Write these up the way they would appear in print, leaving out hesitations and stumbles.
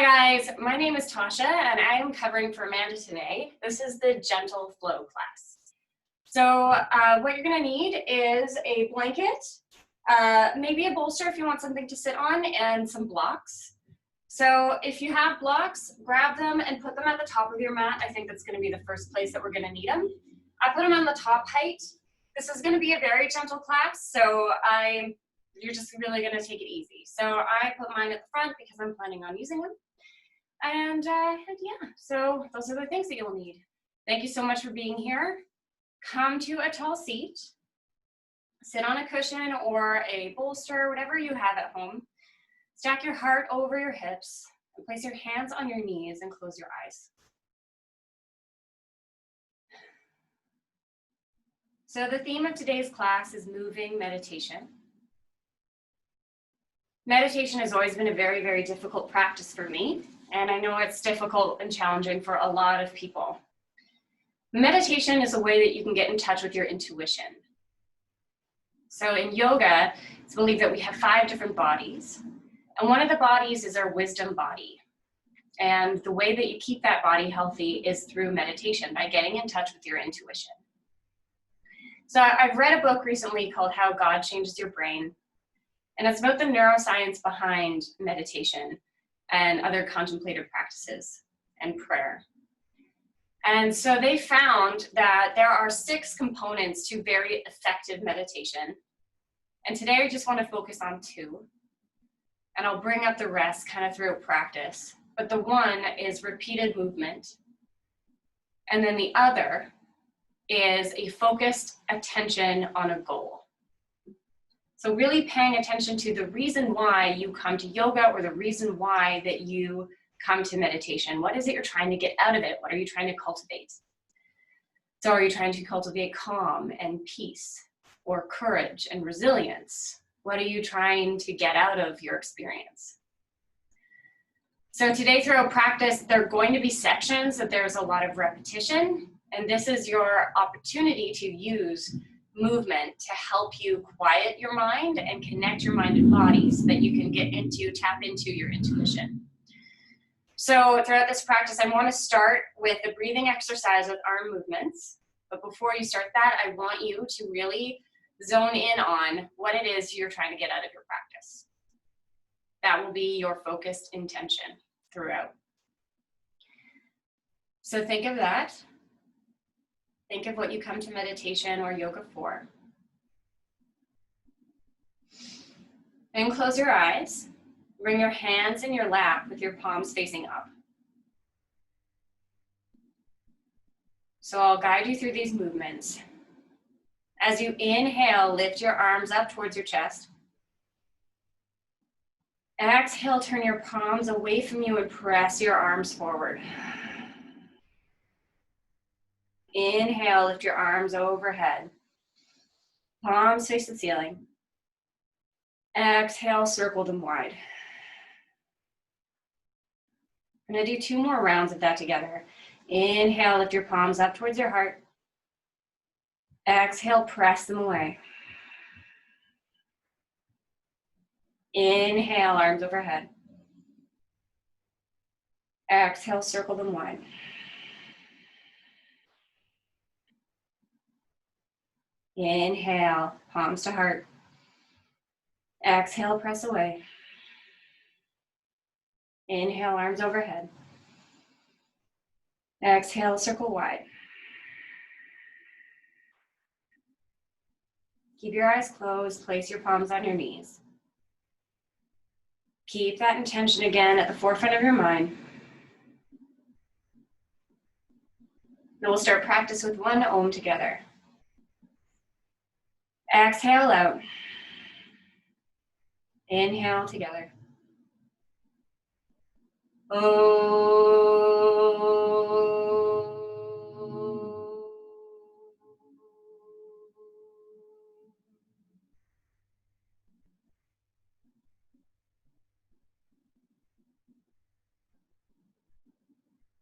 Hi guys, my name is Tasha and I am covering for Amanda today. This is the Gentle Flow class. So what you're gonna need is a blanket, maybe a bolster if you want something to sit on, and some blocks. So if you have blocks, grab them and put them at the top of your mat. I think that's gonna be the first place that we're gonna need them. I put them on the top height. This is gonna be a very gentle class, so you're just really gonna take it easy. So I put mine at the front because I'm planning on using them. And yeah, so those are the things that you'll need. Thank you so much for being here. Come to a tall seat. Sit on a cushion or a bolster, whatever you have at home. Stack your heart over your hips and place your hands on your knees and close your eyes. So the theme of today's class is moving meditation. Meditation has always been a very, very difficult practice for me, and I know it's difficult and challenging for a lot of people. Meditation is a way that you can get in touch with your intuition. So in yoga, it's believed that we have 5 different bodies, and one of the bodies is our wisdom body. And the way that you keep that body healthy is through meditation, by getting in touch with your intuition. So I've read a book recently called How God Changes Your Brain, and it's about the neuroscience behind meditation and other contemplative practices and prayer. And so they found that there are 6 components to very effective meditation. And today I just want to focus on 2. And I'll bring up the rest kind of through practice. But the one is repeated movement. And then the other is a focused attention on a goal. So really paying attention to the reason why you come to yoga, or the reason why that you come to meditation. What is it you're trying to get out of it? What are you trying to cultivate? So are you trying to cultivate calm and peace, or courage and resilience? What are you trying to get out of your experience? So today through a practice, there are going to be sections that there's a lot of repetition, and this is your opportunity to use movement to help you quiet your mind and connect your mind and body so that you can tap into your intuition. So throughout this practice, I want to start with the breathing exercise with arm movements. But before you start that, I want you to really zone in on what it is you're trying to get out of your practice. That will be your focused intention throughout. So think of that. Think of what you come to meditation or yoga for. Then close your eyes. Bring your hands in your lap with your palms facing up. So I'll guide you through these movements. As you inhale, lift your arms up towards your chest. Exhale, turn your palms away from you and press your arms forward. Inhale, lift your arms overhead. Palms face the ceiling. Exhale, circle them wide. I'm going to do 2 more rounds of that together. Inhale, lift your palms up towards your heart. Exhale, press them away. Inhale, arms overhead. Exhale, circle them wide. Inhale, palms to heart. Exhale, press away. Inhale, arms overhead. Exhale, circle wide. Keep your eyes closed, place your palms on your knees. Keep that intention again at the forefront of your mind. Then we'll start practice with 1 Om together. Exhale out. Inhale together.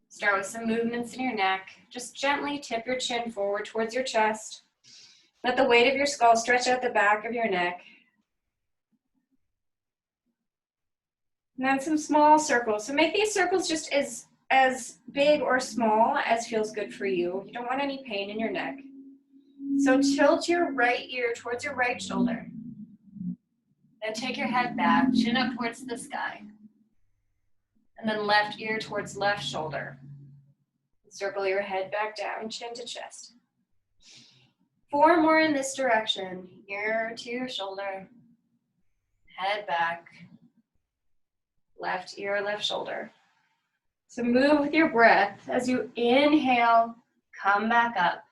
Start with some movements in your neck. Just gently tip your chin forward towards your chest. Let the weight of your skull stretch out the back of your neck. And then some small circles. So make these circles just as big or small as feels good for you. You don't want any pain in your neck. So tilt your right ear towards your right shoulder. Then take your head back, chin up towards the sky. And then left ear towards left shoulder. Circle your head back down, chin to chest. 4 more in this direction. Ear to your shoulder. Head back. Left ear, left shoulder. So move with your breath. As you inhale, come back up.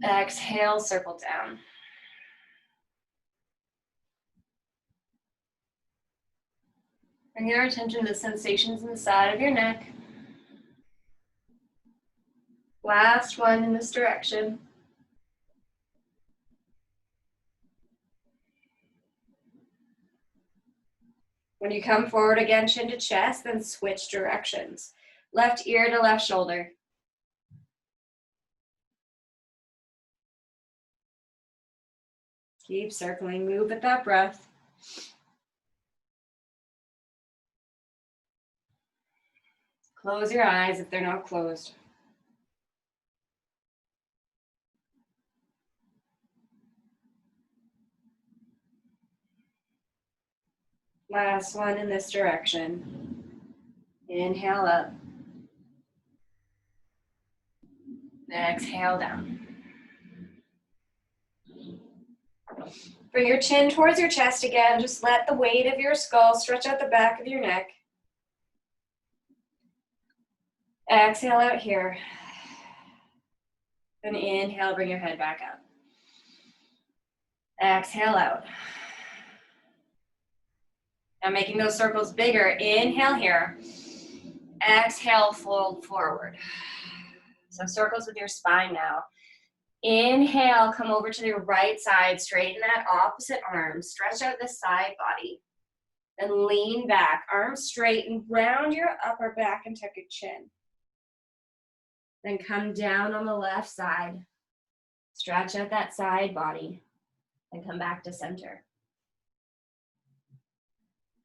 Exhale, circle down. Bring your attention to the sensations in the side of your neck. Last one in this direction. When you come forward again, chin to chest, then switch directions. Left ear to left shoulder. Keep circling, move with that breath. Close your eyes if they're not closed. Last one in this direction. Inhale up. Exhale down. Bring your chin towards your chest again. Just let the weight of your skull stretch out the back of your neck. Exhale out here. Then inhale, bring your head back up. Exhale out. Now making those circles bigger. Inhale here. Exhale, fold forward. So circles with your spine now. Inhale, come over to your right side, straighten that opposite arm, stretch out the side body, then lean back, arms straight, and round your upper back and tuck your chin. Then come down on the left side, stretch out that side body, and come back to center.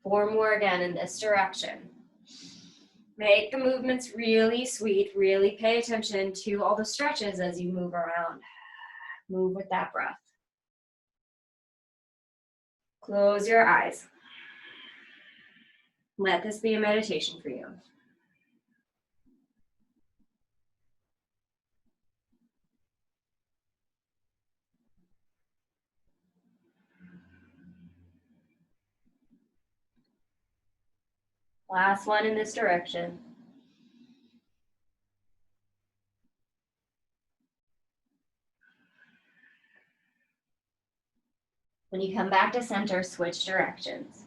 4 more again in this direction. Make the movements really sweet. Really pay attention to all the stretches as you move around. Move with that breath. Close your eyes. Let this be a meditation for you. Last one in this direction. When you come back to center, switch directions.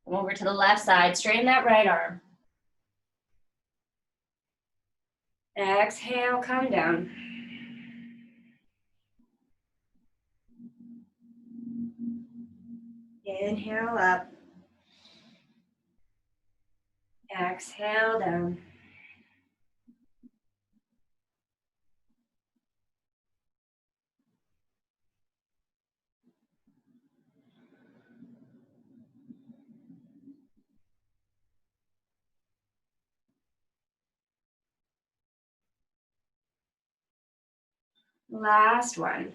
Come over to the left side, straighten that right arm. Exhale, come down. Inhale up. Exhale down. Last one.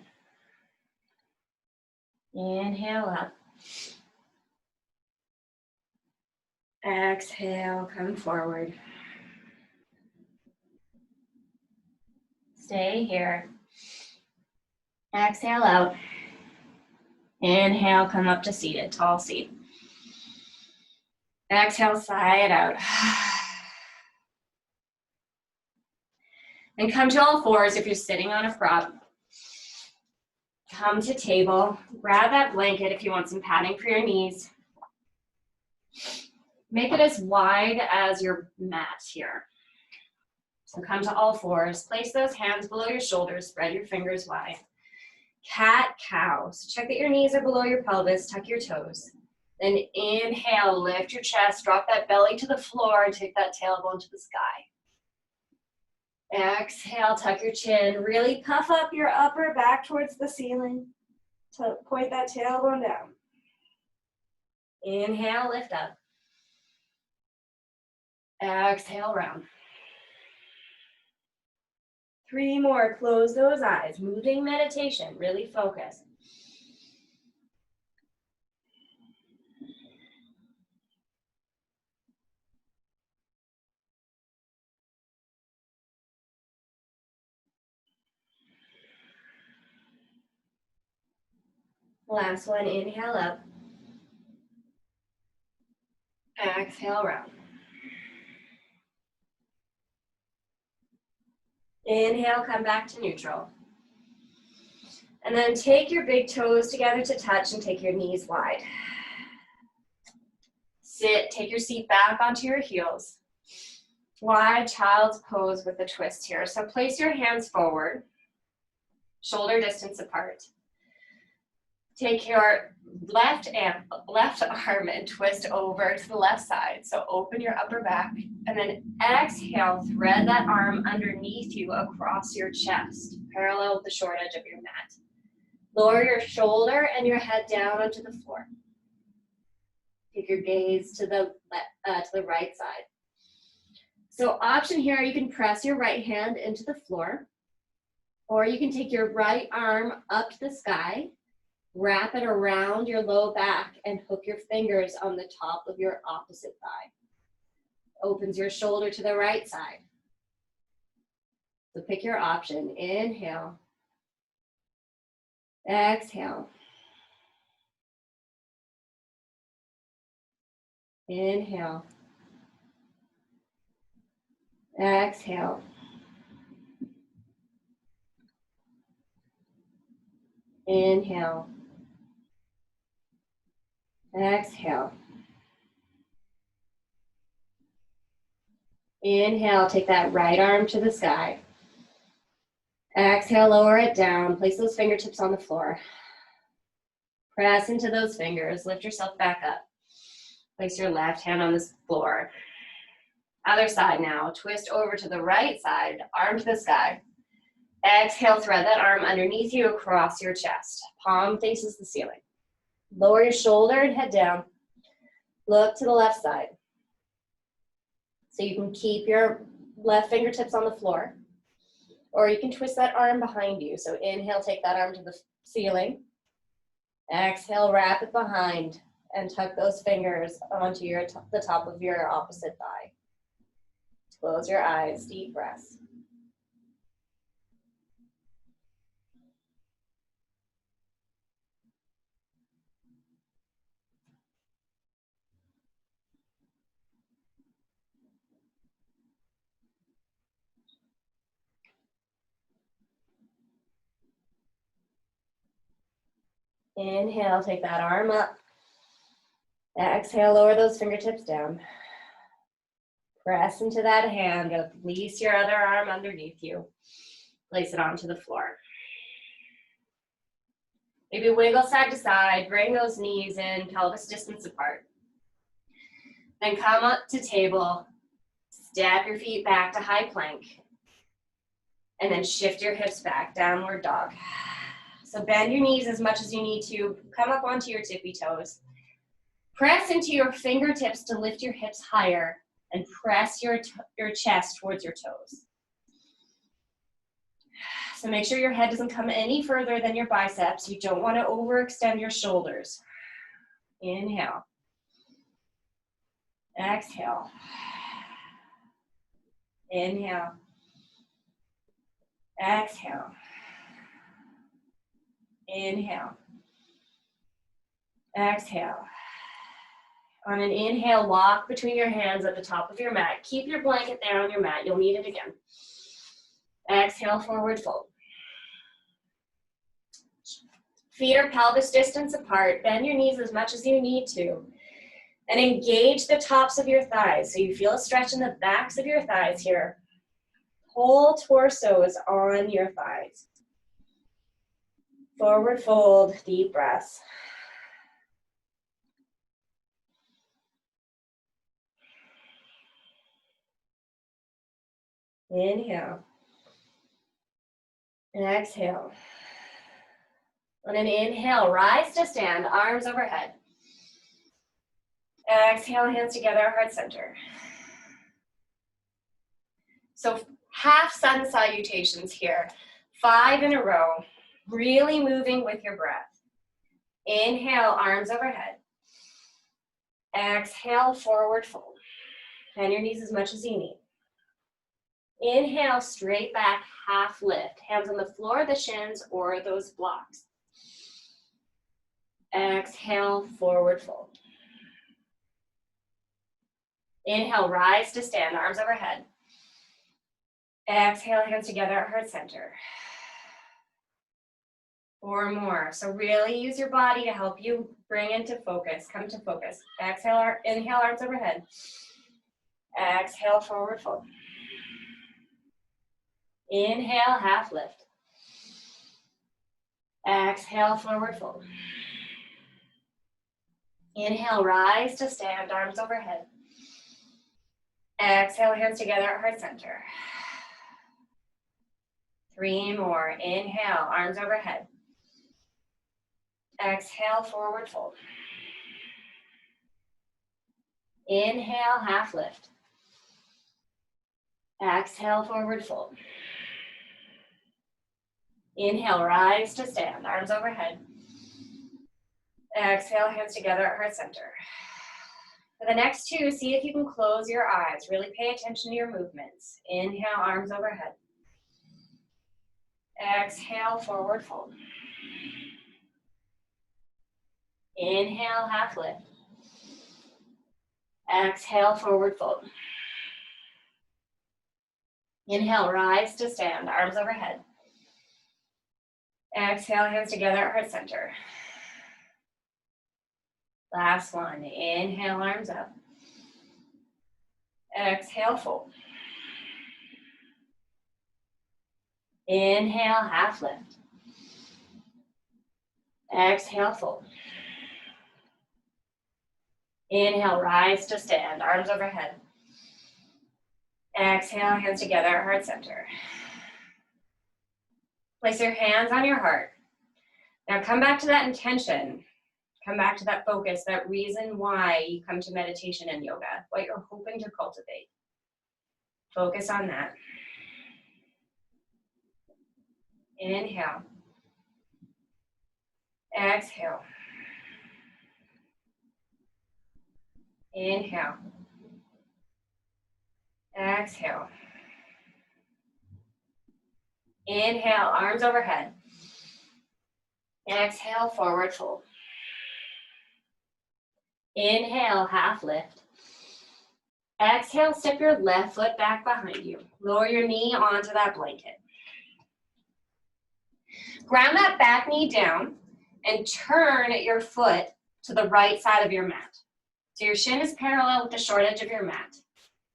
Inhale up. Exhale, come forward. Stay here. Exhale out. Inhale, come up to seated, tall seat. Exhale, sigh it out. And come to all fours if you're sitting on a prop. Come to table. Grab that blanket if you want some padding for your knees. Make it as wide as your mat here. So come to all fours. Place those hands below your shoulders. Spread your fingers wide. Cat, cow. So check that your knees are below your pelvis. Tuck your toes. Then inhale, lift your chest. Drop that belly to the floor and take that tailbone to the sky. Exhale, tuck your chin. Really puff up your upper back towards the ceiling. So point that tailbone down. Inhale, lift up. Exhale, round. 3 more, close those eyes. Moving meditation, really focus. Last one, inhale up. Exhale, round. Inhale, come back to neutral. And then take your big toes together to touch and take your knees wide. Sit, take your seat back onto your heels. Wide child's pose with a twist here. So place your hands forward, shoulder distance apart. Take your left arm and twist over to the left side. So open your upper back and then exhale, thread that arm underneath you across your chest, parallel with the short edge of your mat. Lower your shoulder and your head down onto the floor. Take your gaze to the right side. So option here, you can press your right hand into the floor, or you can take your right arm up to the sky, wrap it around your low back, and hook your fingers on the top of your opposite thigh. Opens your shoulder to the right side. So pick your option. Inhale. Exhale. Inhale. Exhale. Inhale. Exhale. Inhale, take that right arm to the sky. Exhale, lower it down. Place those fingertips on the floor. Press into those fingers. Lift yourself back up. Place your left hand on the floor. Other side now. Twist over to the right side, arm to the sky. Exhale, thread that arm underneath you across your chest. Palm faces the ceiling. Lower your shoulder and head down. Look to the left side. So you can keep your left fingertips on the floor, or you can twist that arm behind you. So inhale, take that arm to the ceiling. Exhale, wrap it behind and tuck those fingers onto the top of your opposite thigh. Close your eyes, deep breaths. Inhale, take that arm up. Exhale, lower those fingertips down. Press into that hand, release your other arm underneath you. Place it onto the floor. Maybe wiggle side to side, bring those knees in, pelvis distance apart. Then come up to table, step your feet back to high plank, and then shift your hips back, downward dog. So bend your knees as much as you need to, come up onto your tippy toes. Press into your fingertips to lift your hips higher and press your chest towards your toes. So make sure your head doesn't come any further than your biceps. You don't want to overextend your shoulders. Inhale. Exhale. Inhale. Exhale. Inhale. Exhale. On an inhale, walk between your hands at the top of your mat. Keep your blanket there on your mat. You'll need it again. Exhale, forward fold. Feet are pelvis distance apart. Bend your knees as much as you need to. And engage the tops of your thighs. So you feel a stretch in the backs of your thighs here. Whole torso is on your thighs. Forward fold, deep breaths. Inhale. And exhale. On an inhale, rise to stand, arms overhead. Exhale, hands together, heart center. So half sun salutations here. 5 in a row, really moving with your breath. Inhale, arms overhead. Exhale, forward fold. Bend your knees as much as you need. Inhale, straight back, half lift. Hands on the floor, the shins, or those blocks. Exhale, forward fold. Inhale, rise to stand, arms overhead. Exhale, hands together at heart center. 4 more. So really use your body to help you bring into focus, come to focus. Exhale, inhale, arms overhead. Exhale, forward fold. Inhale, half lift. Exhale, forward fold. Inhale, rise to stand, arms overhead. Exhale, hands together at heart center. 3 more. Inhale, arms overhead. Exhale, forward fold. Inhale, half lift. Exhale, forward fold. Inhale, rise to stand, arms overhead. Exhale, hands together at heart center. For the next 2, see if you can close your eyes. Really pay attention to your movements. Inhale, arms overhead. Exhale, forward fold. Inhale, half lift. Exhale, forward fold. Inhale, rise to stand, arms overhead. Exhale, hands together at heart center. Last one. Inhale, arms up. Exhale, fold. Inhale, half lift. Exhale, fold. Inhale, rise to stand, arms overhead. Exhale, hands together at heart center. Place your hands on your heart. Now come back to that intention. Come back to that focus, that reason why you come to meditation and yoga, what you're hoping to cultivate. Focus on that. Inhale. Exhale. Inhale. Exhale. Inhale, arms overhead. Exhale, forward fold. Inhale, half lift. Exhale, step your left foot back behind you. Lower your knee onto that blanket. Ground that back knee down and turn your foot to the right side of your mat. So your shin is parallel with the short edge of your mat.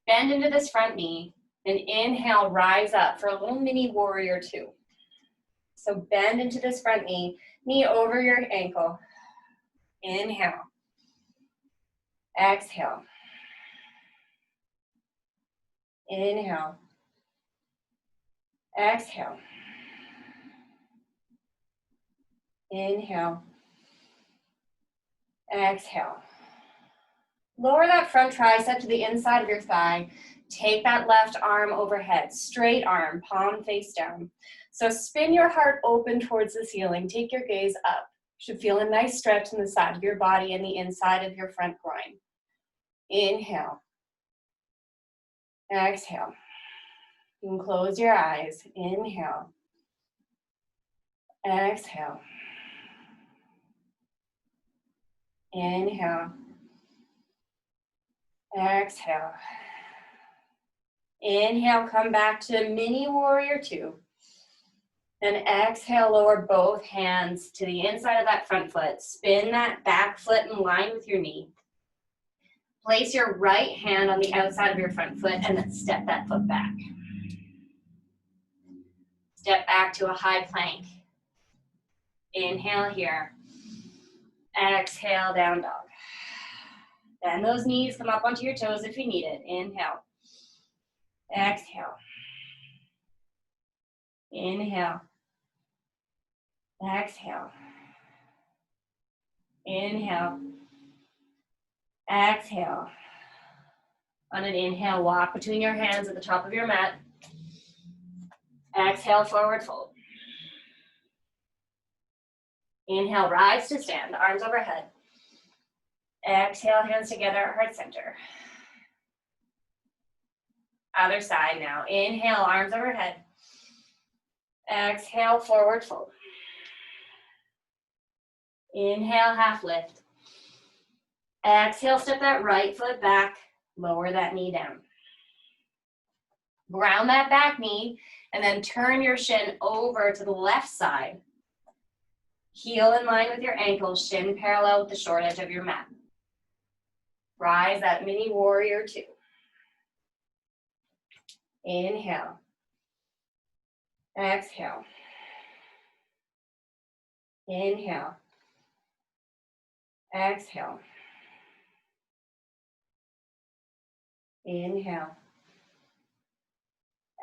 Bend into this front knee and inhale, rise up for a little mini warrior 2. So bend into this front knee, knee over your ankle. Inhale. Exhale. Inhale. Exhale. Inhale. Exhale. Lower that front tricep to the inside of your thigh. Take that left arm overhead, straight arm, palm face down. So spin your heart open towards the ceiling. Take your gaze up. Should feel a nice stretch in the side of your body and the inside of your front groin. Inhale. Exhale. You can close your eyes. Inhale. Exhale. Inhale. Exhale. Inhale, come back to mini warrior 2. And exhale, lower both hands to the inside of that front foot. Spin that back foot in line with your knee. Place your right hand on the outside of your front foot and then step that foot back. Step back to a high plank. Inhale here. Exhale, down dog. Bend those knees, come up onto your toes if you need it. Inhale. Exhale. Inhale. Exhale. Inhale. Exhale. On an inhale, walk between your hands at the top of your mat. Exhale, forward fold. Inhale, rise to stand, arms overhead. Exhale, hands together, heart center. Other side now. Inhale, arms overhead. Exhale, forward fold. Inhale, half lift. Exhale, step that right foot back, lower that knee down. Ground that back knee, and then turn your shin over to the left side. Heel in line with your ankles, shin parallel with the short edge of your mat. Rise that mini warrior two. Inhale. Exhale. Inhale. Exhale. Inhale.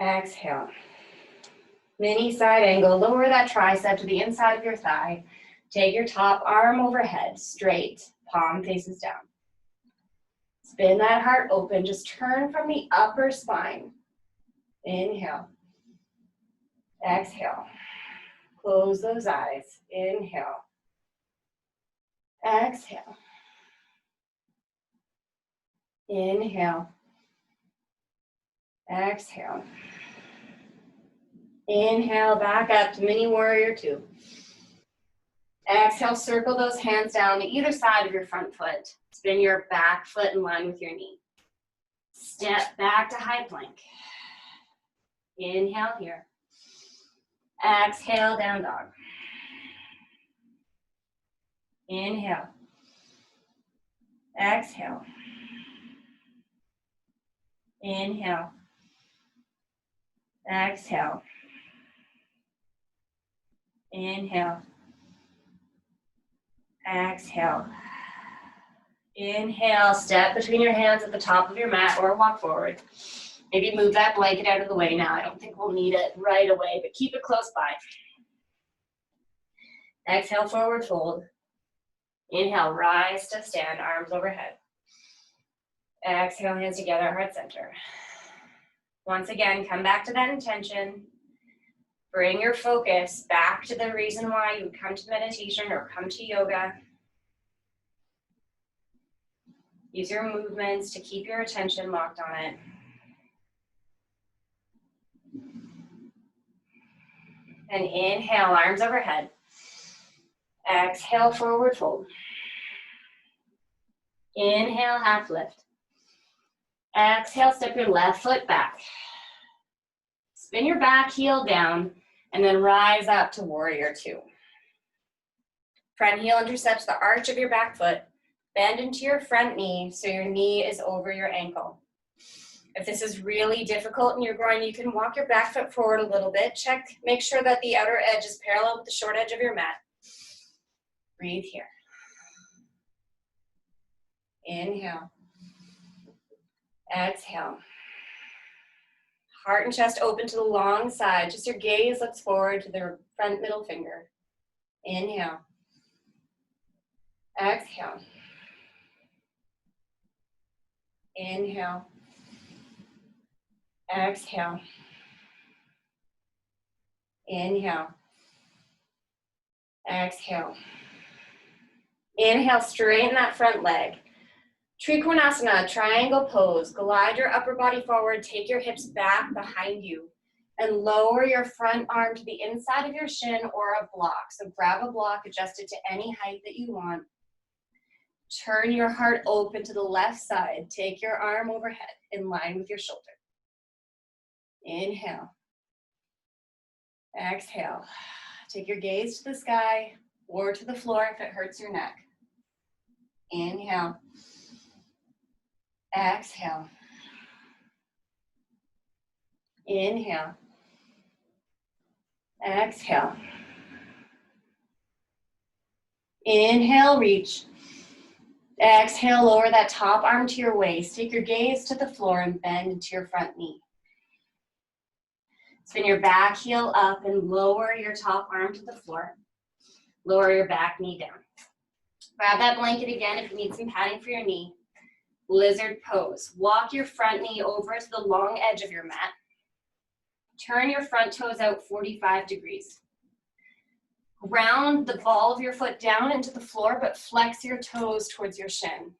Exhale. Mini side angle, lower that tricep to the inside of your thigh. Take your top arm overhead, straight, palm faces down. Spin that heart open, just turn from the upper spine. Inhale. Exhale. Close those eyes. Inhale. Exhale. Inhale. Exhale. Inhale, back up to mini warrior two. Exhale, circle those hands down to either side of your front foot. Spin your back foot in line with your knee. Step back to high plank. Inhale here. Exhale, down dog. Inhale. Exhale. Inhale. Exhale. Inhale. Exhale. Inhale, step between your hands at the top of your mat or walk forward. Maybe move that blanket out of the way now. I don't think we'll need it right away, but keep it close by. Exhale, forward fold. Inhale, rise to stand, arms overhead. Exhale, hands together, heart center. Once again, come back to that intention. Bring your focus back to the reason why you come to meditation or come to yoga. Use your movements to keep your attention locked on it. And inhale, arms overhead. Exhale, forward fold. Inhale, half lift. Exhale, step your left foot back. Spin your back heel down and then rise up to warrior two. Front heel intercepts the arch of your back foot. Bend into your front knee so your knee is over your ankle. If this is really difficult in your groin, you can walk your back foot forward a little bit. Make sure that the outer edge is parallel with the short edge of your mat. Breathe here. Inhale. Exhale. Heart and chest open to the long side. Just your gaze looks forward to the front middle finger. Inhale. Exhale. Inhale. Exhale. Inhale. Exhale. Inhale, straighten that front leg. Trikonasana, triangle pose. Glide your upper body forward, take your hips back behind you, and lower your front arm to the inside of your shin or a block. So grab a block, adjust it to any height that you want. Turn your heart open to the left side. Take your arm overhead in line with your shoulder. Inhale. Exhale. Take your gaze to the sky or to the floor if it hurts your neck. Inhale. Exhale. Inhale. Exhale. Inhale, reach. Exhale, lower that top arm to your waist. Take your gaze to the floor and bend into your front knee. Spin your back heel up and lower your top arm to the floor. Lower your back knee down. Grab that blanket again if you need some padding for your knee. Lizard pose. Walk your front knee over to the long edge of your mat. Turn your front toes out 45 degrees. Ground the ball of your foot down into the floor, but flex your toes towards your shin,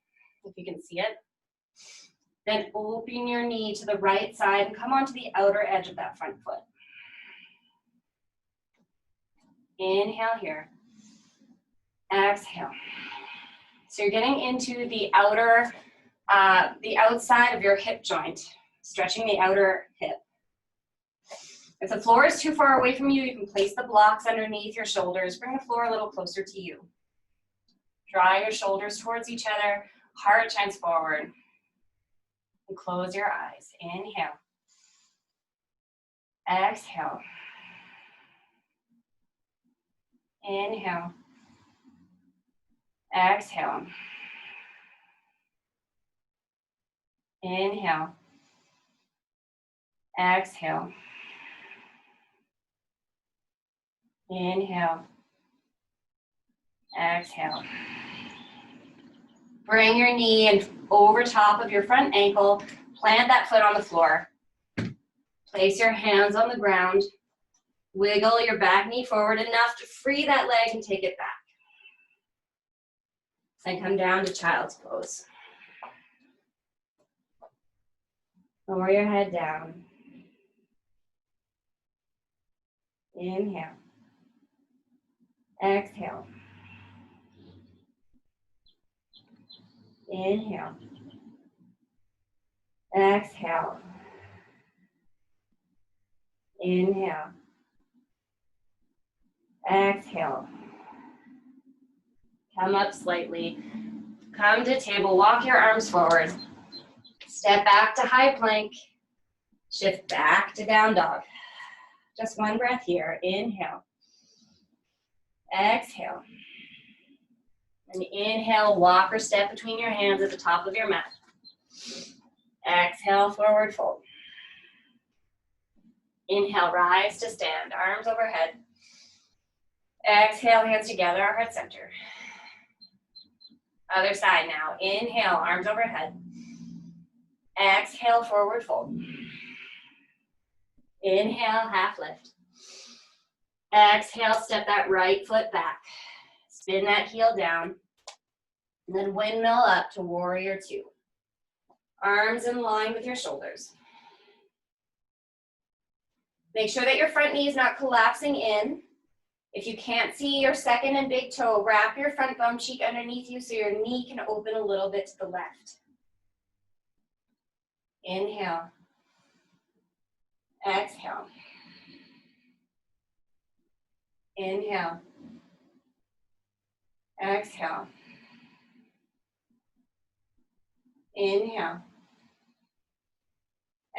if you can see it. Then open your knee to the right side and come onto the outer edge of that front foot. Inhale here. Exhale. So you're getting into the outer, the outside of your hip joint, stretching the outer hip. If the floor is too far away from you, you can place the blocks underneath your shoulders. Bring the floor a little closer to you. Draw your shoulders towards each other, heart shines forward. And close your eyes. Inhale. Exhale. Inhale. Exhale. Inhale. Exhale. Inhale. Exhale. Bring your knee in over top of your front ankle. Plant that foot on the floor. Place your hands on the ground. Wiggle your back knee forward enough to free that leg and take it back. Then come down to child's pose. Lower your head down. Inhale. Exhale. Inhale. Exhale. Inhale. Exhale. Come up slightly. Come to table. Walk your arms forward. Step back to high plank. Shift back to down dog. Just one breath here. Inhale. Exhale. And inhale, walk or step between your hands at the top of your mat. Exhale, forward fold. Inhale, rise to stand, arms overhead. Exhale, hands together, heart center. Other side now. Inhale, arms overhead. Exhale, forward fold. Inhale, half lift. Exhale, step that right foot back. Spin that heel down. And then windmill up to warrior two. Arms in line with your shoulders. Make sure that your front knee is not collapsing in. If you can't see your second and big toe, wrap your front bum cheek underneath you so your knee can open a little bit to the left. Inhale. Exhale. Inhale. Exhale. Inhale.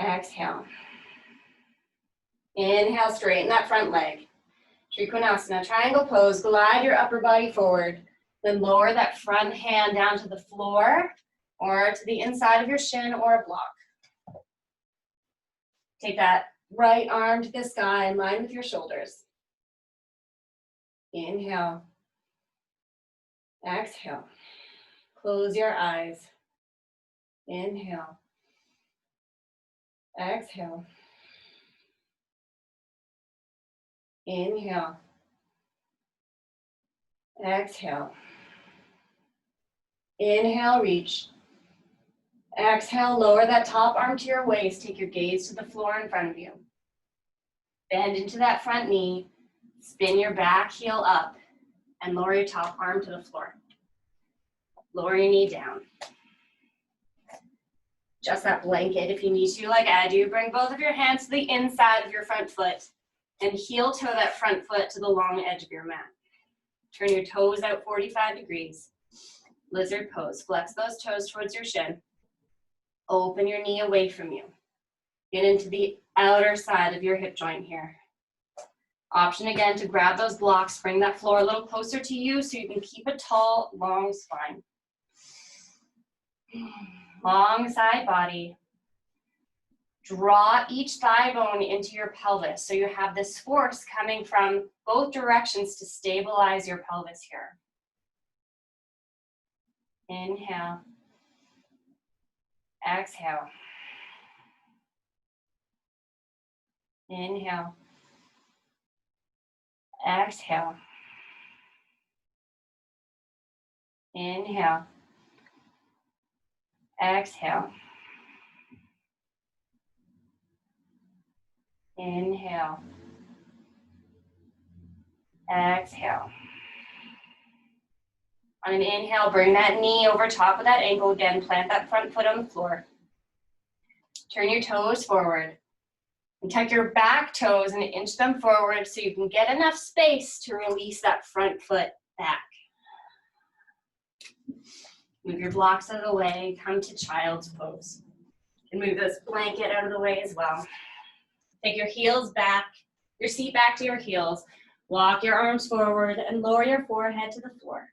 Exhale. Inhale, straighten that front leg. Trikonasana, triangle pose. Glide your upper body forward. Then lower that front hand down to the floor or to the inside of your shin or a block. Take that right arm to the sky in line with your shoulders. Inhale. Exhale. Close your eyes. Inhale. Exhale. Inhale. Exhale. Inhale, reach. Exhale, lower that top arm to your waist. Take your gaze to the floor in front of you. Bend into that front knee. Spin your back heel up and lower your top arm to the floor. Lower your knee down. Just that blanket if you need to, like I do. Bring both of your hands to the inside of your front foot and heel toe that front foot to the long edge of your mat. Turn your toes out 45 degrees. Lizard pose. Flex those toes towards your shin. Open your knee away from you. Get into the outer side of your hip joint here. Option again to grab those blocks, bring that floor a little closer to you so you can keep a tall, long spine. Long side body. Draw each thigh bone into your pelvis so you have this force coming from both directions to stabilize your pelvis here. Inhale. Exhale. Inhale. Exhale. Inhale. Exhale. Inhale. Exhale. On an inhale, bring that knee over top of that ankle again. Plant that front foot on the floor. Turn your toes forward. And tuck your back toes and inch them forward so you can get enough space to release that front foot back. Move your blocks out of the way. Come to child's pose. And move this blanket out of the way as well. Take your heels back, your seat back to your heels. Walk your arms forward and lower your forehead to the floor.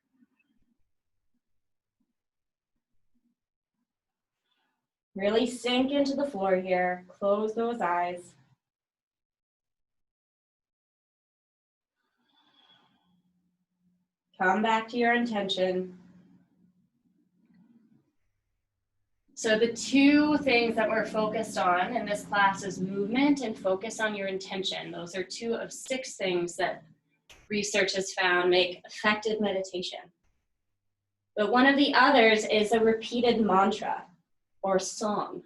Really sink into the floor here. Close those eyes. Come back to your intention. So the two things that we're focused on in this class is movement and focus on your intention. Those are 2 of 6 things that research has found make effective meditation. But one of the others is a repeated mantra or song.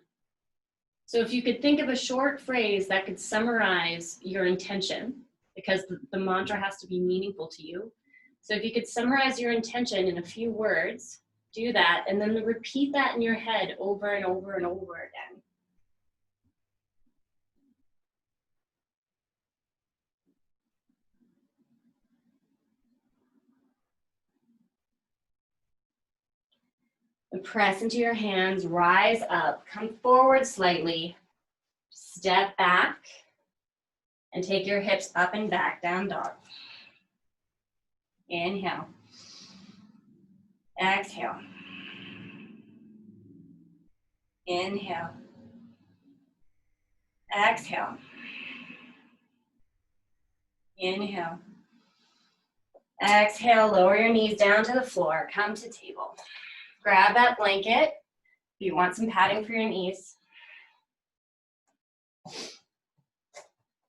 So if you could think of a short phrase that could summarize your intention, because the mantra has to be meaningful to you. So if you could summarize your intention in a few words, do that, and then repeat that in your head over and over and over again. And press into your hands, rise up, come forward slightly, step back, and take your hips up and back, down dog. Inhale. Exhale. Inhale. Exhale. Inhale. Exhale, lower your knees down to the floor. Come to table. Grab that blanket if you want some padding for your knees.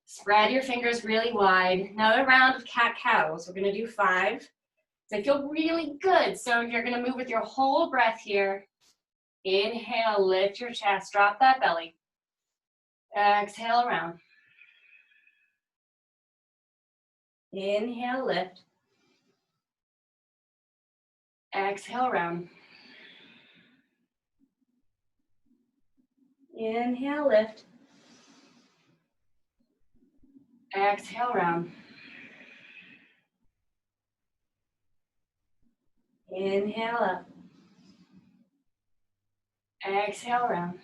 Spread your fingers really wide. Another round of cat-cows. We're going to do 5. They feel really good. So you're going to move with your whole breath here. Inhale, lift your chest, drop that belly. Exhale around. Inhale, lift. Exhale around. Inhale, lift. Exhale round. Inhale up. Exhale round.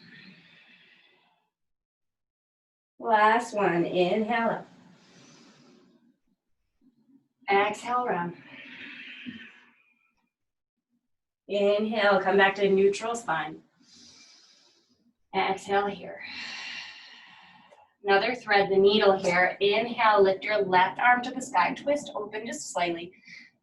Last one. Inhale up. Exhale round. Inhale, come back to neutral spine. Exhale here. Another thread the needle here. Inhale, lift your left arm to the sky, twist open just slightly.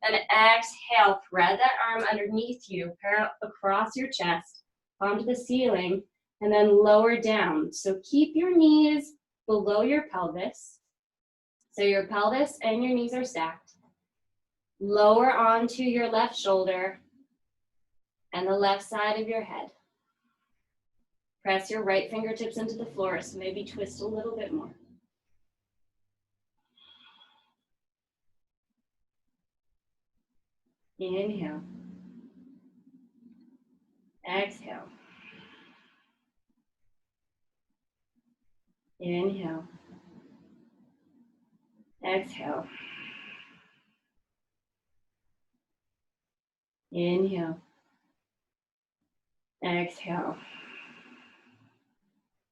Then exhale, thread that arm underneath you, parallel across your chest, onto the ceiling, and then lower down. So keep your knees below your pelvis. So your pelvis and your knees are stacked. Lower onto your left shoulder and the left side of your head. Press your right fingertips into the floor, so maybe twist a little bit more. Inhale. Exhale. Inhale. Exhale. Inhale. Exhale.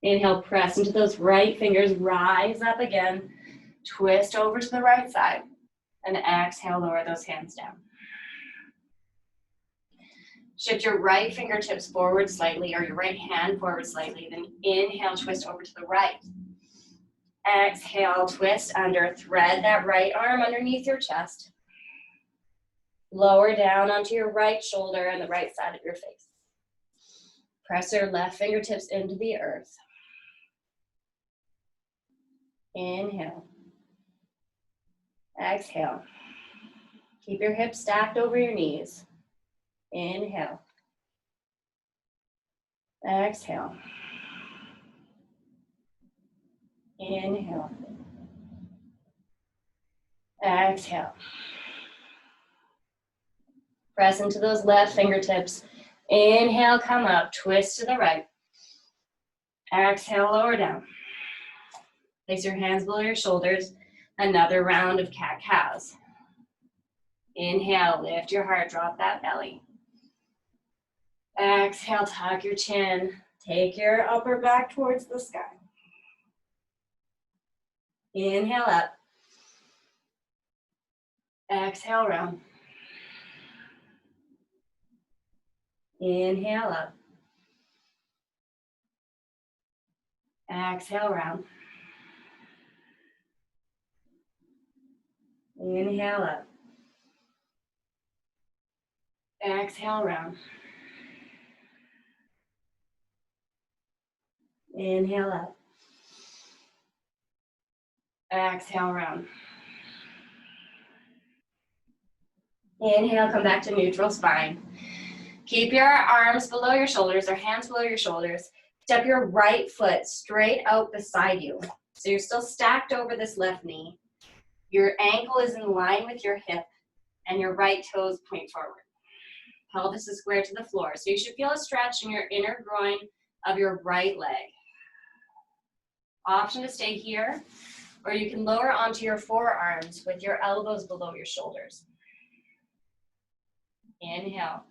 Inhale, press into those right fingers, rise up again, twist over to the right side, and exhale, lower those hands down. Shift your right fingertips forward slightly, or your right hand forward slightly, then inhale, twist over to the right. Exhale, twist under, thread that right arm underneath your chest. Lower down onto your right shoulder and the right side of your face. Press your left fingertips into the earth. Inhale. Exhale. Keep your hips stacked over your knees. Inhale. Exhale. Inhale. Exhale. Press into those left fingertips. Inhale, come up, twist to the right. Exhale, lower down. Place your hands below your shoulders. Another round of cat-cows. Inhale, lift your heart, drop that belly. Exhale, tuck your chin. Take your upper back towards the sky. Inhale up. Exhale, round. Inhale up. Exhale, round. Inhale up. Exhale, round. Inhale up. Exhale, round. Inhale, come back to neutral spine. Keep your arms below your shoulders or hands below your shoulders. Step your right foot straight out beside you. So you're still stacked over this left knee. Your ankle is in line with your hip and your right toes point forward. Pelvis is square to the floor. So you should feel a stretch in your inner groin of your right leg. Option to stay here, or you can lower onto your forearms with your elbows below your shoulders. Inhale.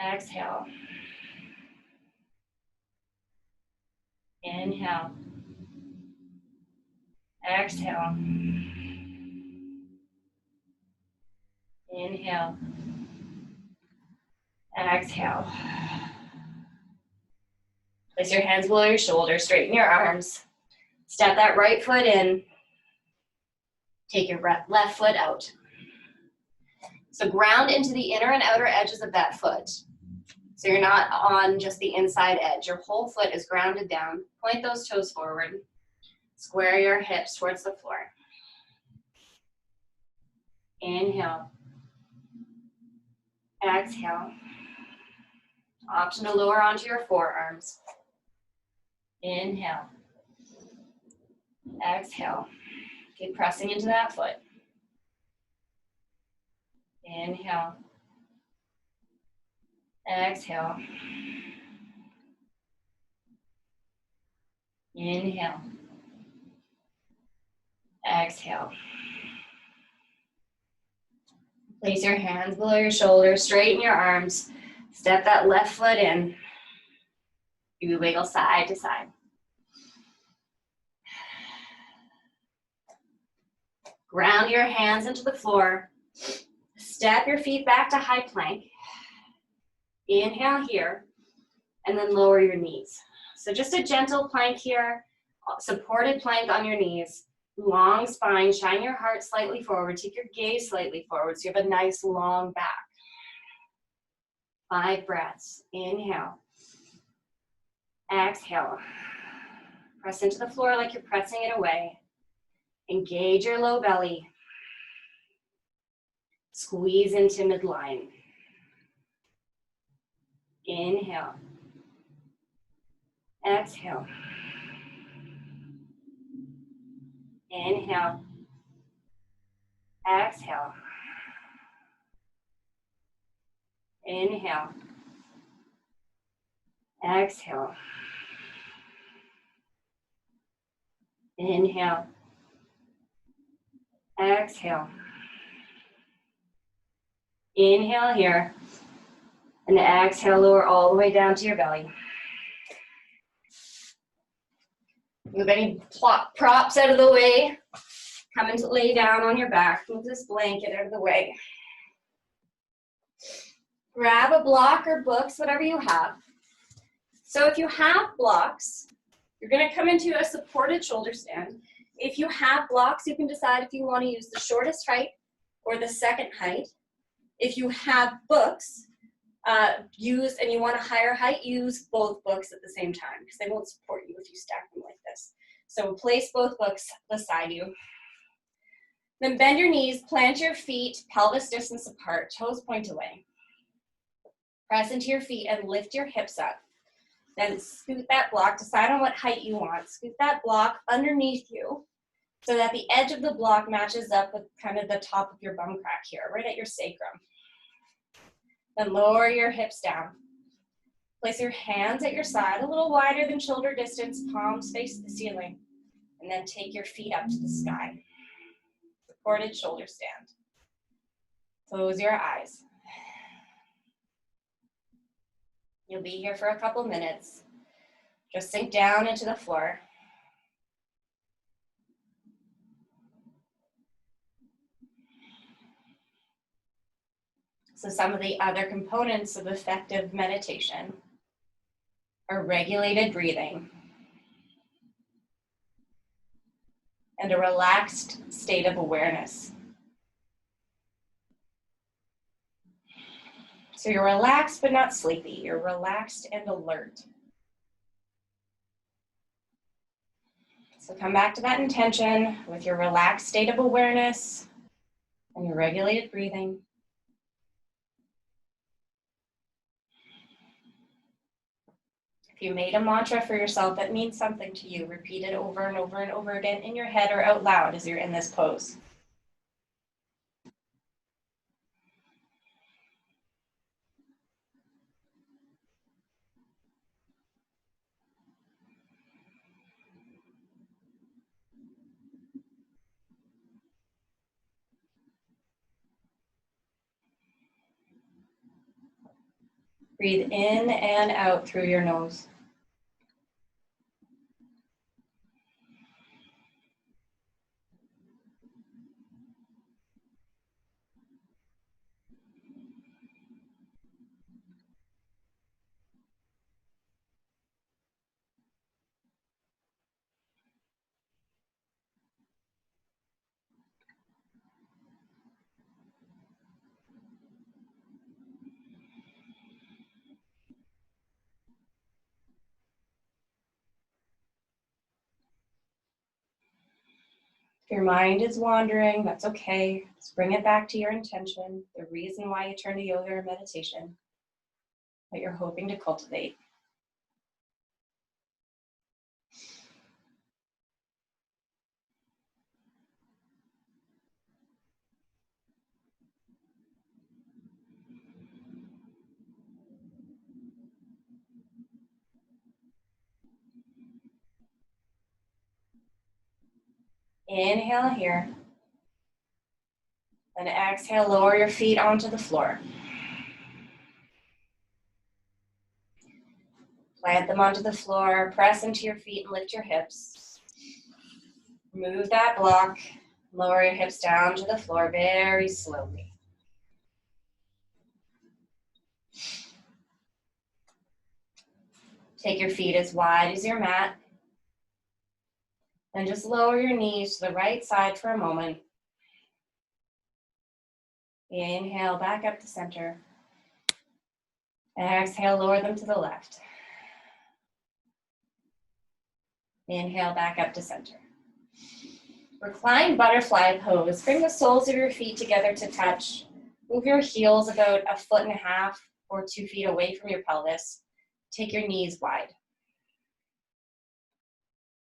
Exhale. Inhale. Exhale. Inhale. Exhale. Place your hands below your shoulders, straighten your arms. Step that right foot in. Take your left foot out. So ground into the inner and outer edges of that foot. So you're not on just the inside edge. Your whole foot is grounded down. Point those toes forward. Square your hips towards the floor. Inhale. Exhale. Option to lower onto your forearms. Inhale. Exhale. Keep pressing into that foot. Inhale. Exhale. Inhale. Exhale. Place your hands below your shoulders, straighten your arms. Step that left foot in. You wiggle side to side. Ground your hands into the floor. Step your feet back to high plank. Inhale here, and then lower your knees. So just a gentle plank here, supported plank on your knees. Long spine, shine your heart slightly forward, take your gaze slightly forward so you have a nice long back. 5 breaths. Inhale. Exhale. Press into the floor like you're pressing it away. Engage your low belly. Squeeze into midline. Inhale. Exhale. Inhale. Exhale. Inhale. Exhale. Inhale. Exhale. Inhale here. And exhale, lower all the way down to your belly. Move any props out of the way. Come and lay down on your back. Move this blanket out of the way. Grab a block or books, whatever you have. So if you have blocks, you're going to come into a supported shoulder stand. If you have blocks, you can decide if you want to use the shortest height or the second height. If you have books, And you want a higher height, use both books at the same time because they won't support you if you stack them like this. So place both books beside you. Then bend your knees, plant your feet, pelvis distance apart, toes point away. Press into your feet and lift your hips up. Then scoot that block, decide on what height you want. Scoot that block underneath you so that the edge of the block matches up with kind of the top of your bum crack here, right at your sacrum. Then lower your hips down. Place your hands at your side, a little wider than shoulder distance, palms face the ceiling. And then take your feet up to the sky. Supported shoulder stand. Close your eyes. You'll be here for a couple minutes. Just sink down into the floor. So some of the other components of effective meditation are regulated breathing and a relaxed state of awareness. So you're relaxed but not sleepy. You're relaxed and alert. So come back to that intention with your relaxed state of awareness and your regulated breathing. If you made a mantra for yourself that means something to you, repeat it over and over and over again in your head or out loud as you're in this pose. Breathe in and out through your nose. If your mind is wandering, that's okay. Just bring it back to your intention, the reason why you turn to yoga or meditation, that you're hoping to cultivate. Inhale here. Then exhale, lower your feet onto the floor. Plant them onto the floor, press into your feet and lift your hips. Move that block, lower your hips down to the floor very slowly. Take your feet as wide as your mat. Then just lower your knees to the right side for a moment. Inhale, back up to center. Exhale, lower them to the left. Inhale, back up to center. Recline butterfly pose. Bring the soles of your feet together to touch. Move your heels about 1.5 feet or 2 feet away from your pelvis. Take your knees wide.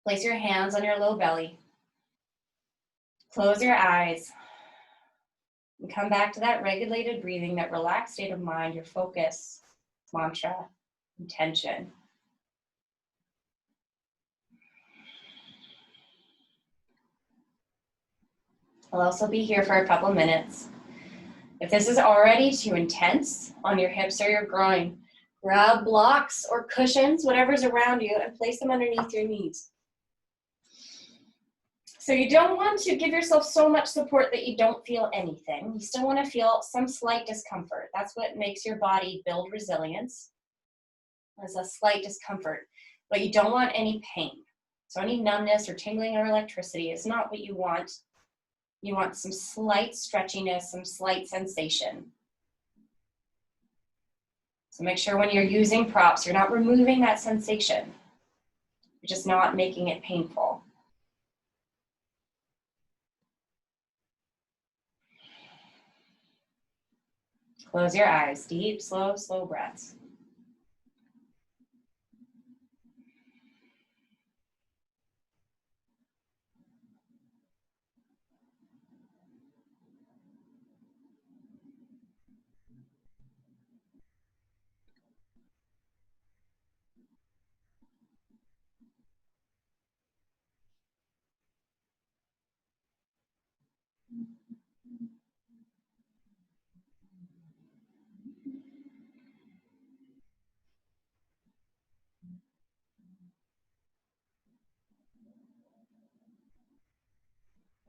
Place your hands on your low belly. Close your eyes. And come back to that regulated breathing, that relaxed state of mind, your focus, mantra, intention. I'll also be here for a couple minutes. If this is already too intense on your hips or your groin, grab blocks or cushions, whatever's around you, and place them underneath your knees. So you don't want to give yourself so much support that you don't feel anything. You still want to feel some slight discomfort. That's what makes your body build resilience, is a slight discomfort. But you don't want any pain. So any numbness or tingling or electricity is not what you want. You want some slight stretchiness, some slight sensation. So make sure when you're using props, you're not removing that sensation. You're just not making it painful. Close your eyes. Deep, slow, slow breaths.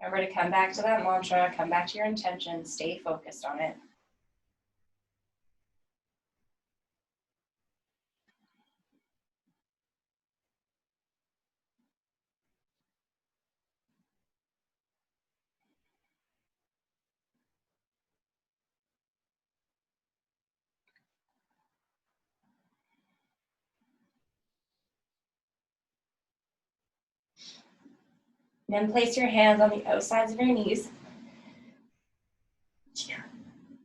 Remember to come back to that mantra, come back to your intention, stay focused on it. Then place your hands on the outsides of your knees.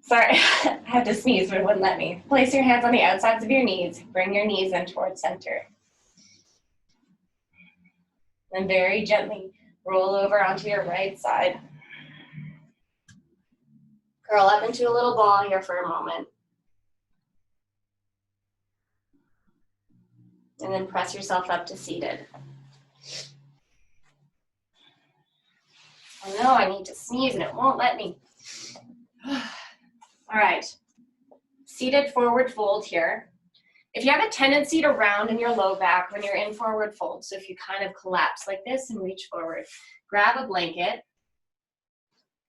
Sorry, I had to sneeze, but it wouldn't let me. Place your hands on the outsides of your knees. Bring your knees in towards center. Then very gently roll over onto your right side. Curl up into a little ball here for a moment. And then press yourself up to seated. I know I need to sneeze and it won't let me. All right, seated forward fold here. If you have a tendency to round in your low back when you're in forward fold, so if you kind of collapse like this and reach forward, grab a blanket,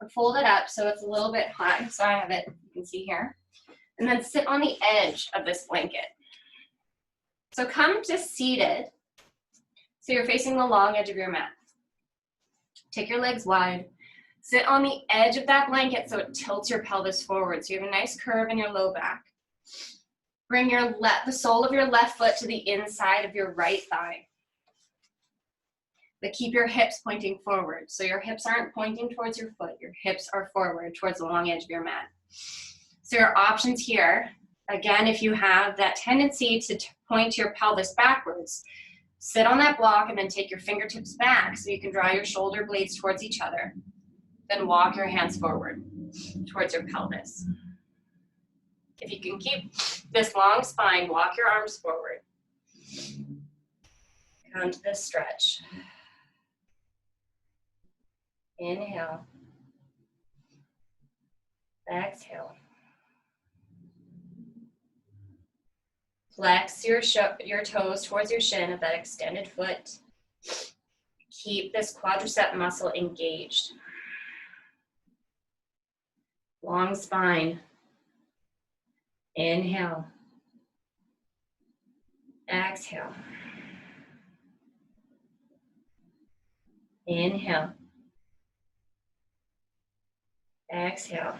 or fold it up so it's a little bit high, so I have it, you can see here, and then sit on the edge of this blanket. So come to seated, so you're facing the long edge of your mat. Take your legs wide. Sit on the edge of that blanket so it tilts your pelvis forward. So you have a nice curve in your low back. Bring the sole of your left foot to the inside of your right thigh. But keep your hips pointing forward. So your hips aren't pointing towards your foot. Your hips are forward towards the long edge of your mat. So your options here, again, if you have that tendency to point your pelvis backwards, sit on that block and then take your fingertips back so you can draw your shoulder blades towards each other. Then walk your hands forward towards your pelvis. If you can keep this long spine, walk your arms forward. Come to this stretch. Inhale. Exhale. Flex your toes towards your shin of that extended foot. Keep this quadricep muscle engaged. Long spine. Inhale. Exhale. Inhale. Exhale.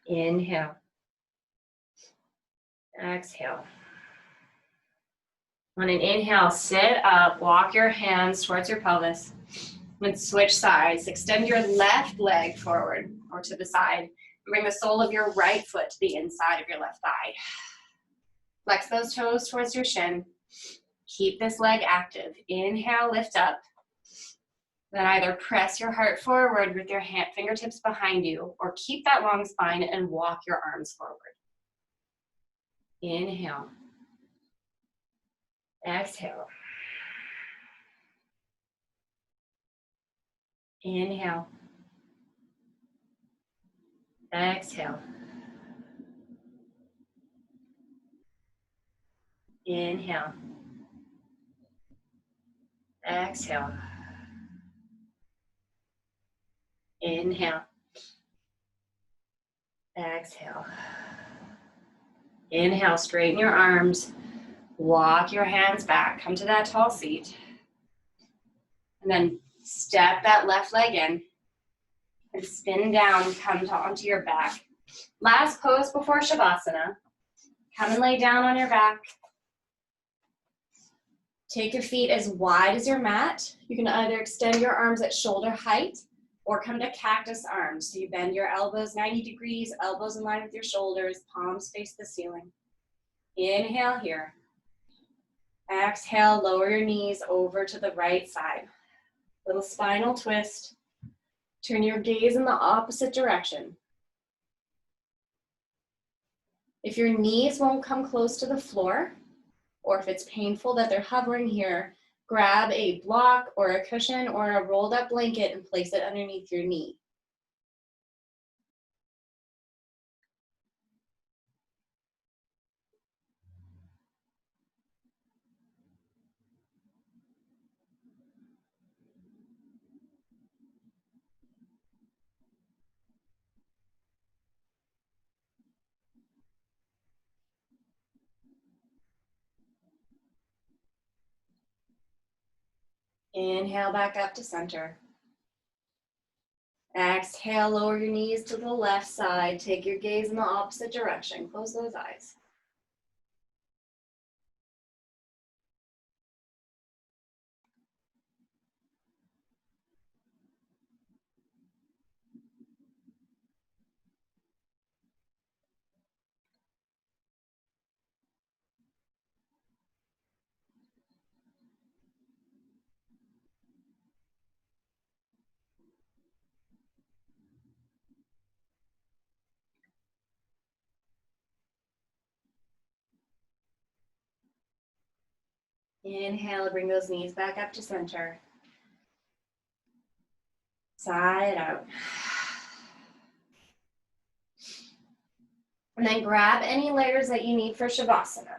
Inhale. Exhale. On an inhale, sit up, walk your hands towards your pelvis. Then switch sides. Extend your left leg forward or to the side. Bring the sole of your right foot to the inside of your left thigh. Flex those toes towards your shin. Keep this leg active. Inhale, lift up. Then either press your heart forward with your fingertips behind you or keep that long spine and walk your arms forward. Inhale. Exhale. Inhale. Exhale. Inhale. Exhale. Inhale. Exhale. Inhale, straighten your arms. Walk your hands back. Come to that tall seat. And then step that left leg in. And spin down, come onto your back. Last pose before Shavasana. Come and lay down on your back. Take your feet as wide as your mat. You can either extend your arms at shoulder height or come to cactus arms. So you bend your elbows 90 degrees, elbows in line with your shoulders, palms face the ceiling. Inhale here. Exhale, lower your knees over to the right side. Little spinal twist. Turn your gaze in the opposite direction. If your knees won't come close to the floor, or if it's painful that they're hovering here, grab a block or a cushion or a rolled up blanket and place it underneath your knee. Inhale back up to center. Exhale, lower your knees to the left side. Take your gaze in the opposite direction. Close those eyes. Inhale, bring those knees back up to center. Side out. And then grab any layers that you need for Shavasana.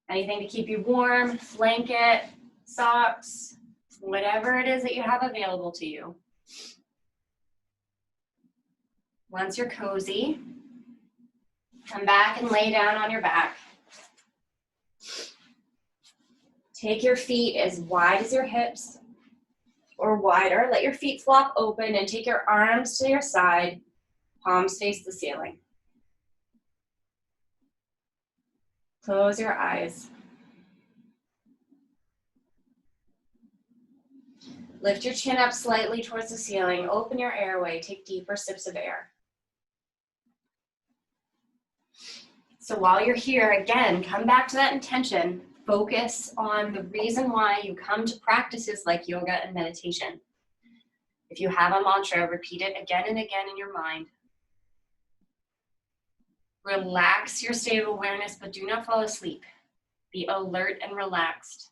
Anything to keep you warm, blanket, socks, whatever it is that you have available to you. Once you're cozy, come back and lay down on your back. Take your feet as wide as your hips or wider. Let your feet flop open and take your arms to your side. Palms face the ceiling. Close your eyes. Lift your chin up slightly towards the ceiling. Open your airway. Take deeper sips of air. So while you're here, again, come back to that intention. Focus on the reason why you come to practices like yoga and meditation. If you have a mantra, repeat it again and again in your mind. Relax your state of awareness, but do not fall asleep. Be alert and relaxed.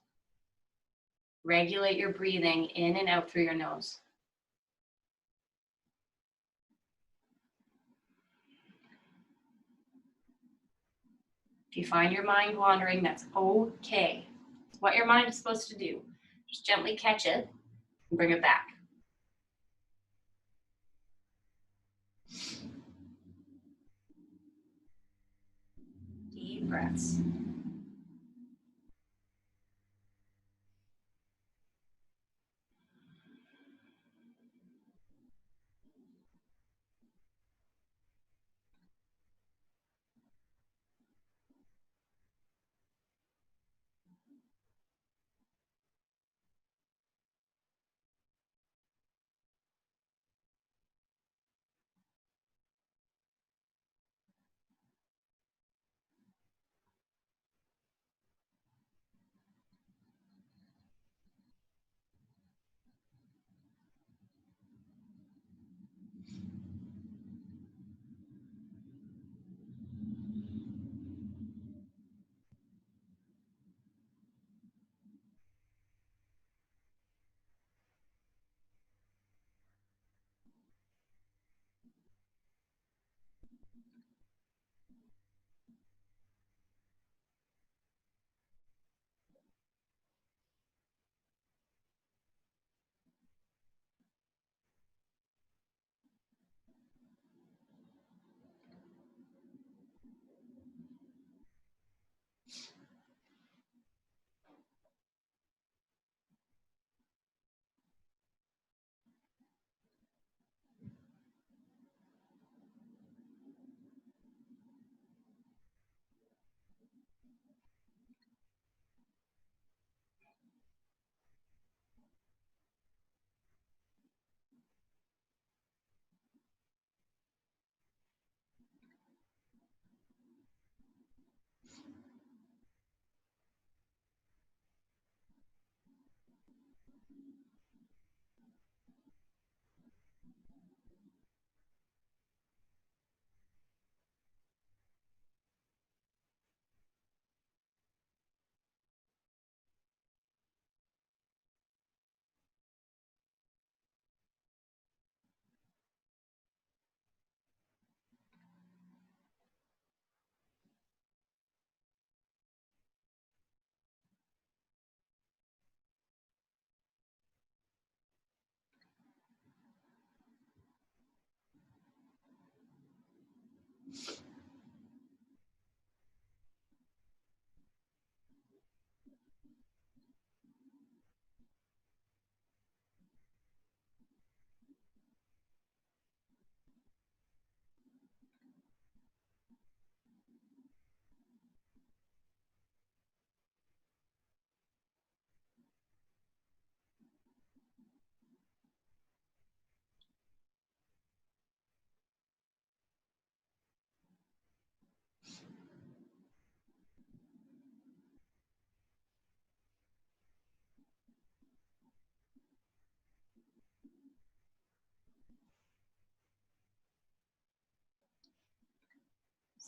Regulate your breathing in and out through your nose. If you find your mind wandering, that's okay. It's what your mind is supposed to do. Just gently catch it and bring it back. Deep breaths.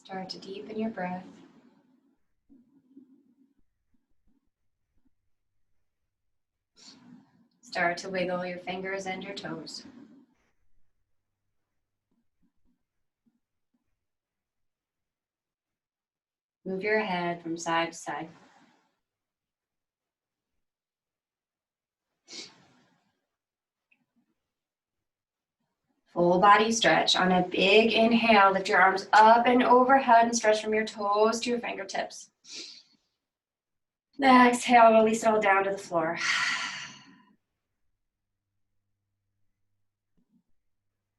Start to deepen your breath. Start to wiggle your fingers and your toes. Move your head from side to side. Full body stretch. On a big inhale, lift your arms up and overhead and stretch from your toes to your fingertips. Exhale, release it all down to the floor.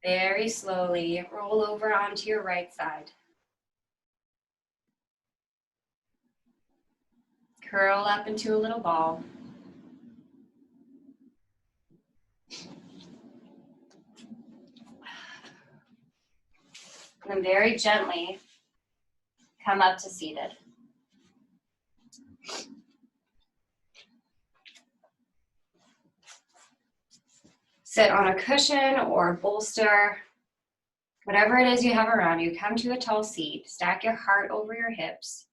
Very slowly roll over onto your right side. Curl up into a little ball. And then very gently come up to seated. Sit on a cushion or a bolster, whatever it is you have around you. Come to a tall seat. Stack your heart over your hips.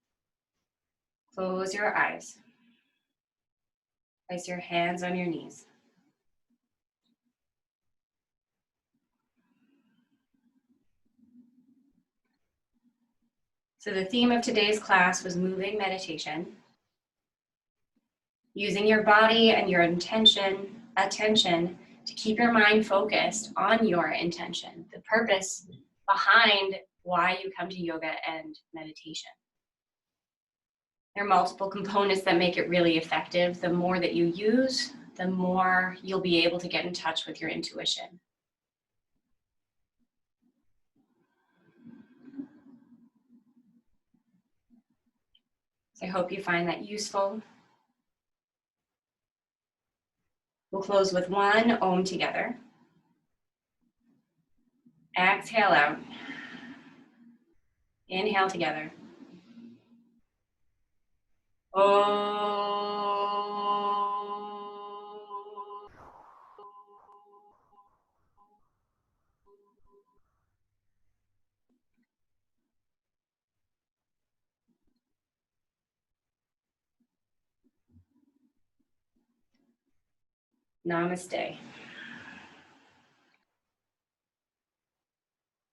Close your eyes. Place your hands on your knees. So the theme of today's class was moving meditation. Using your body and your attention to keep your mind focused on your intention, the purpose behind why you come to yoga and meditation. There are multiple components that make it really effective. The more that you use, the more you'll be able to get in touch with your intuition. So I hope you find that useful. We'll close with one Om together. Exhale out. Inhale together. Om. Namaste.